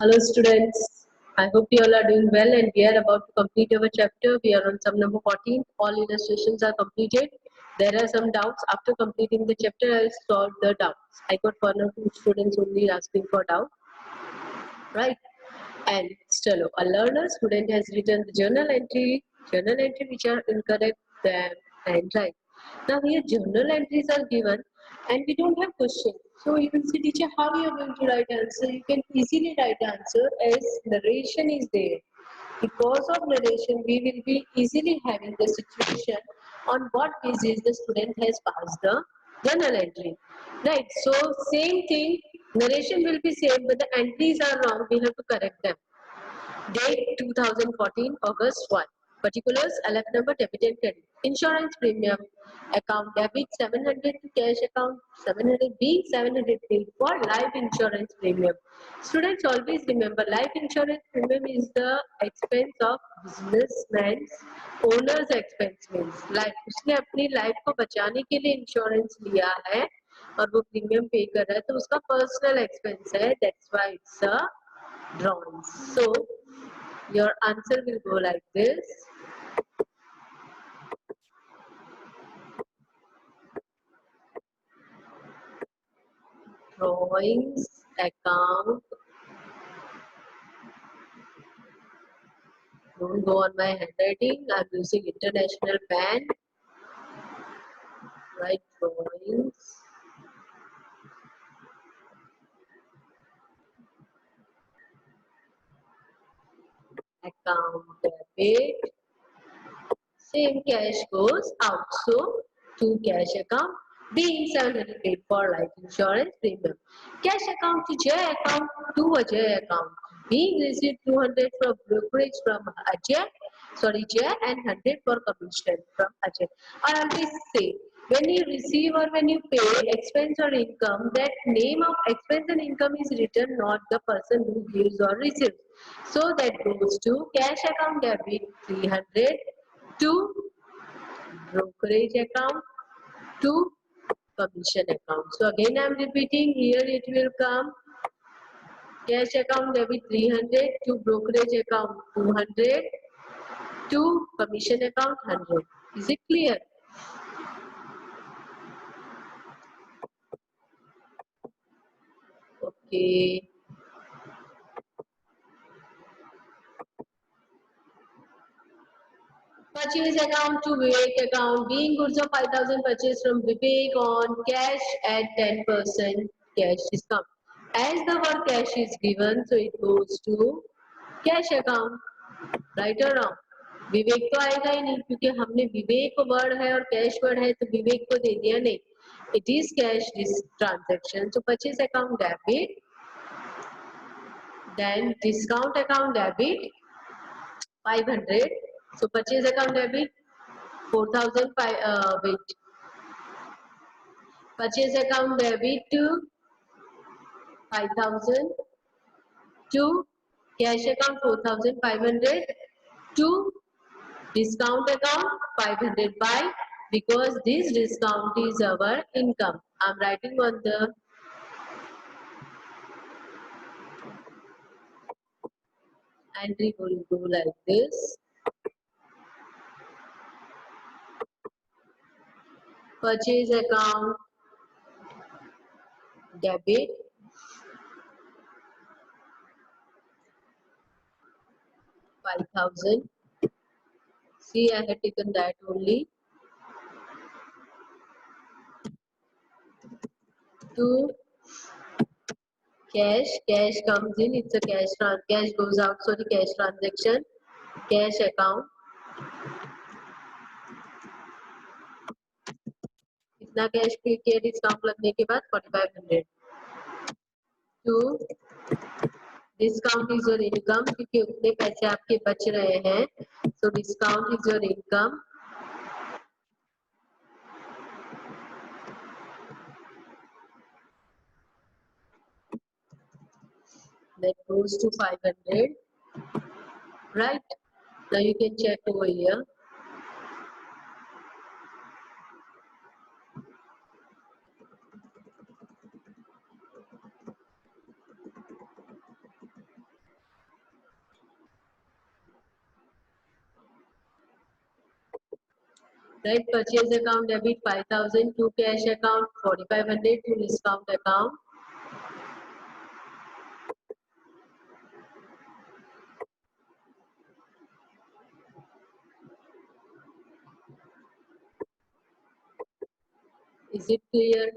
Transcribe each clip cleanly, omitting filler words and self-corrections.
Hello students, I hope you all are doing well and we are about to complete our chapter. We are on sum number 14. All illustrations are completed. There are some doubts. After completing the chapter, I will solve the doubts. I got one or two students only asking for doubt. Right? And still, a learner student has written the journal entry which are incorrect, them and right. Now here journal entries are given and we don't have question. So you will say, teacher, how you are going to write answer? You can easily write answer as narration is there. Because of narration, we will be easily having the situation on what basis the student has passed the journal entry. Right. So same thing, narration will be same, but the entries are wrong. We have to correct them. Date 2014 August 1. Particulars LF number debit and credit. Insurance premium account debit 700 to cash account 700 B 700 paid for life insurance premium. Students always remember life insurance premium is the expense of businessman's owner's expense means life. उसने अपनी life को बचाने के लिए insurance लिया है और वो प्रीमियम पे कर रहा है तो उसका पर्सनल एक्सपेंस है. That's why it's a drawing. So your answer will go like this. Drawings, account. Don't go on my handwriting. I'm using international pen. Write drawings. Account debit. Same cash goes out. So to cash account. Being 700 paid for life insurance premium. Cash account to J account to a J account. Being received 200 from brokerage from Ajay, J and 100 for commission from Ajay. I always say when you receive or when you pay expense or income, that name of expense and income is written, not the person who gives or receives. So that goes to cash account debit 300 to brokerage account to commission account. So again I am repeating, here it will come cash account debit 300 to brokerage account 200 to commission account 100. Is it clear? Okay. Purchase account to Vivek account. Being goods of 5,000 purchased from Vivek on cash at 10% cash discount. As the word cash is given, so it goes to cash account. Right or wrong? विवेक तो आएगा ही नहीं क्योंकि हमने विवेक word है और cash word है तो विवेक को दे दिया नहीं. It is cash this transaction. So purchase account debit, then discount account debit 500. So purchase account debit 4,000. Wait. Purchase account debit to 5,000 to cash account 4,500 to discount account 500 by because this discount is our income. I'm writing on the entry will go like this. Purchase account debit 5,000. See, I had taken that only to cash. Cash comes in. It's a cash goes out. Sorry, cash transaction. Cash account. इतना cash पे किया discount लगने के बाद 4,500 to discount is your income क्योंकि उतने पैसे आपके बच रहे हैं. So discount is your income. That goes to 500. Right? Now you can check over here. Right, purchase account debit 5,000 to cash account 4,500 to discount account. Is it clear?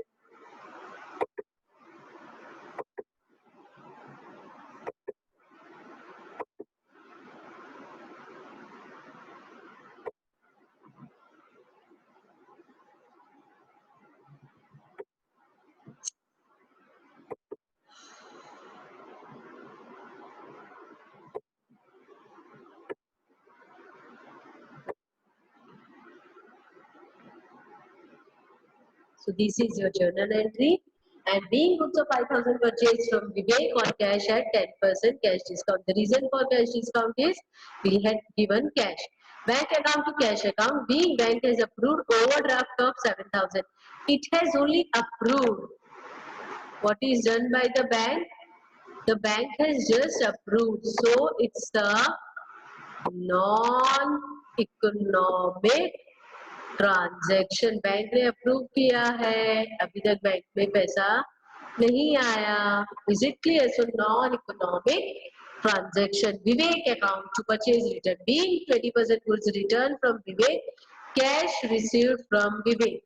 So this is your journal entry. And being goods of 5,000 purchased from Vivek on cash at 10% cash discount. The reason for cash discount is we had given cash. Bank account to cash account. Being bank has approved overdraft of 7,000. It has only approved. What is done by the bank? The bank has just approved. So it's a non-economic transaction bank ने approve किया है अभी तक bank में पैसा नहीं आया is it clear so non economic transaction Vivek account to purchase return being 20% goods return from Vivek cash received from Vivek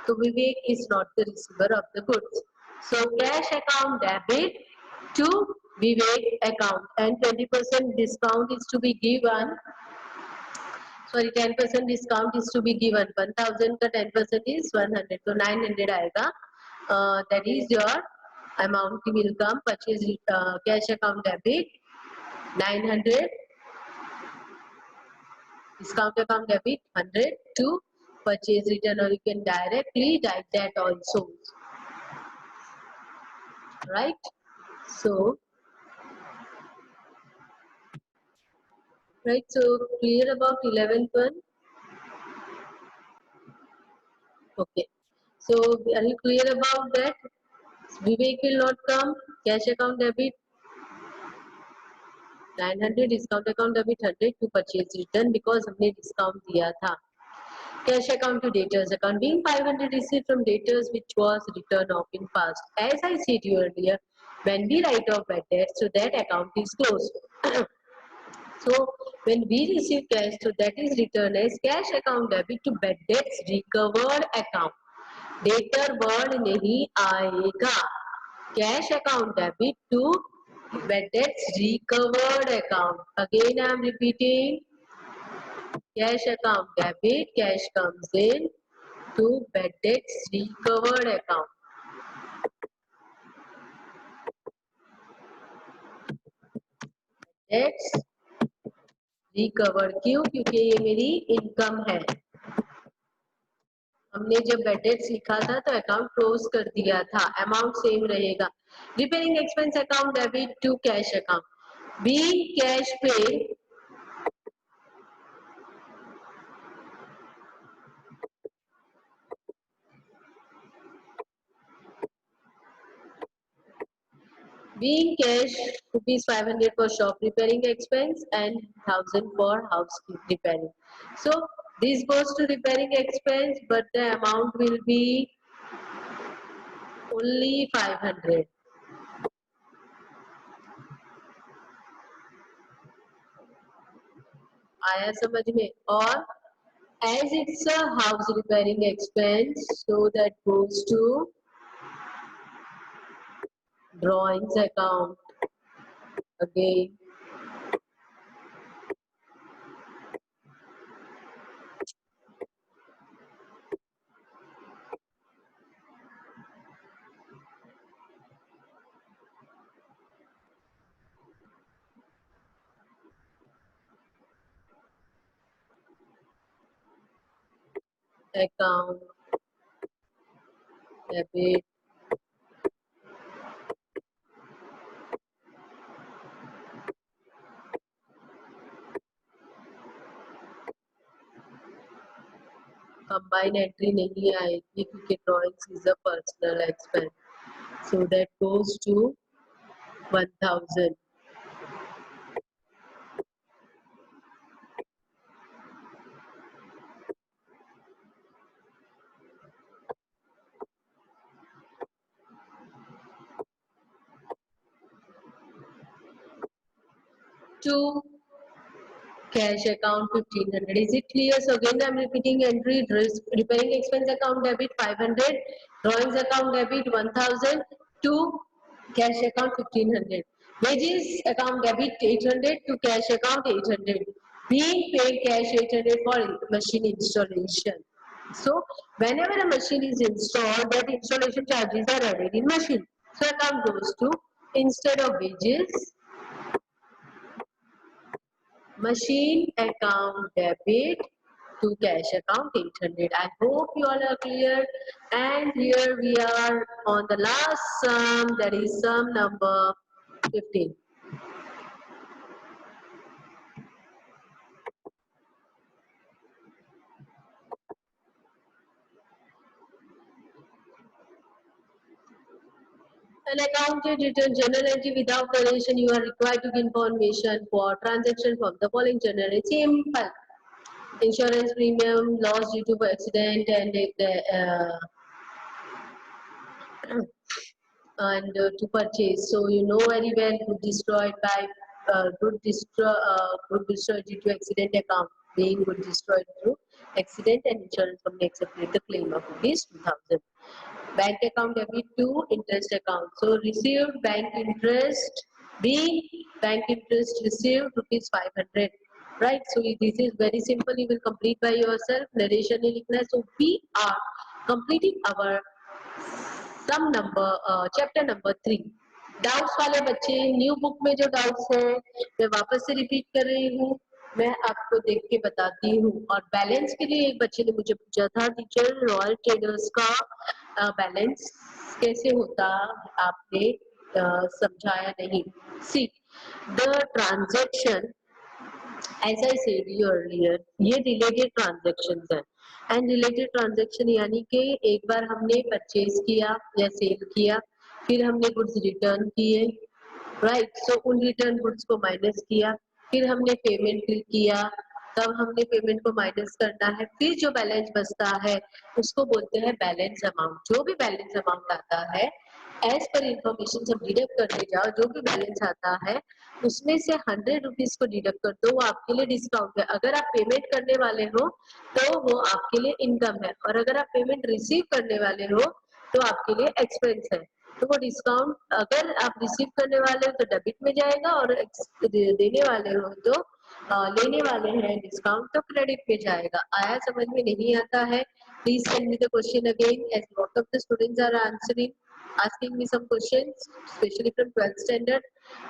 so Vivek is not the receiver of the goods so cash account debit to Vivek account and 20% discount is to be given sorry 10% discount is to be given 1000 का 10% is 100 so 900 आएगा that is your amount will come purchase cash account debit 900 discount account debit 100 to purchase return or you can directly write that also right so right so clear about 11th one okay so are you clear about that Vivek will not come cash account debit 900 discount account debit 100 to purchase return because हमने discount दिया था cash account to debtors account being 500 received from debtors which was written off in past as I said you earlier when we write off bad debt so that account is closed so when we receive cash so that is returned as cash account debit to bad debts recovered account debtor word नहीं आएगा cash account debit to bad debts recovered account again I am repeating cash account debit cash comes in to bad debts recovered account debts recovered क्यों क्योंकि ये मेरी income है हमने जब bad debts लिखा था तो अकाउंट क्लोज कर दिया था अमाउंट सेम रहेगा repairing expense account debit to cash account being cash paid being cash rupees 500 for shop repairing expense and 1000 for house repairing so this goes to repairing expense but the amount will be only 500 आया समझ में और as it's a house repairing expense so that goes to drawings account again account debit combine entry नहीं आएगी क्योंकि drawings is a personal expense so that goes to 1000 to cash account 1500. Is it clear? So again I'm repeating entry: repairing expense account debit 500, drawings account debit 1000 to cash account 1500. Wages account debit 800 to cash account 800. Being paid cash 800 for machine installation. So whenever a machine is installed, that installation charges are added in machine. So account goes to, instead of wages, machine account debit to cash account 800. I hope you all are clear. And here we are on the last sum, that is sum number 15. An accountant return journal entry without narration. You are required to give information for transaction from the following journal. It's simple. Insurance premium, loss due to accident, and to purchase. So you know very well, good destroyed by good destroyed due to accident account being good destroyed through accident, and insurance company accepted the claim of rupees 2000. Bank account debit to interest account. So received bank interest, being bank interest received rupees 500. Right. So this is very simple. You will complete by yourself. Narration in likhna. So we are completing our some number chapter number 3. Doubts वाले बच्चे, new book में जो doubts हैं मैं वापस से repeat कर रही हूँ, मैं आपको देख के बताती हूँ. और बैलेंस के लिए एक बच्चे ने मुझे पूछा था, टीचर रॉयल ट्रेडर्स का बैलेंस कैसे होता, आपने समझाया नहीं. See the transaction, as I said earlier, ये रिलेटेड ट्रांजेक्शन है. एंड रिलेटेड ट्रांजेक्शन यानी कि एक बार हमने परचेज किया या सेल किया, फिर हमने गुड्स रिटर्न किए, राइट. सो उन रिटर्न गुड्स को माइनस किया, फिर हमने पेमेंट किया, तब हमने पेमेंट को माइनस करना है, फिर जो बैलेंस बचता है उसको बोलते हैं बैलेंस अमाउंट. जो भी बैलेंस अमाउंट आता है, एज पर इंफॉर्मेशन जब डिडक्ट करते जाओ, जो भी बैलेंस आता है उसमें से 100 रुपीज को डिडक्ट कर दो, वो आपके लिए डिस्काउंट है. अगर आप पेमेंट करने वाले हो तो वो आपके लिए इनकम है, और अगर आप पेमेंट रिसीव करने वाले हो तो आपके लिए एक्सपेंस है. तो वो डिस्काउंट अगर आप रिसीव करने वाले हो तो डेबिट में जाएगा, और देने वाले हो तो लेने वाले हैं डिस्काउंट तो क्रेडिट पे जाएगा. आया समझ में? नहीं आता है, please send me the question again, as lot of the students are answering, asking me some questions, especially from 12th standard.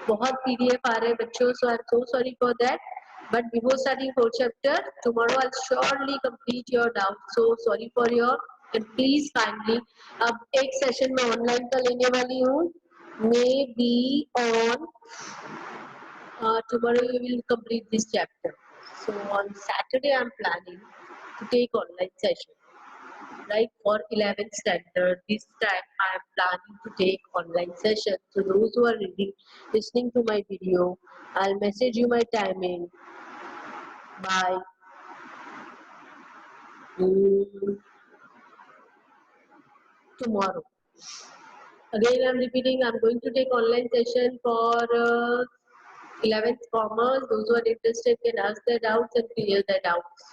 बहुत PDF आ रहे हैं बच्चों, so I'm so sorry for that. But before starting 4th chapter, tomorrow I'll surely complete your doubts. So sorry for your, and please kindly. अब एक session में online का लेने वाली हूँ, may be on tomorrow you will complete this chapter. So on Saturday I'm planning to take online session. Right, for 11th standard, this time I am planning to take online session. So those who are listening to my video, I'll message you my timing by tomorrow. Again, I'm repeating, I'm going to take online session for 11th commerce. Those who are interested can ask their doubts and clear their doubts.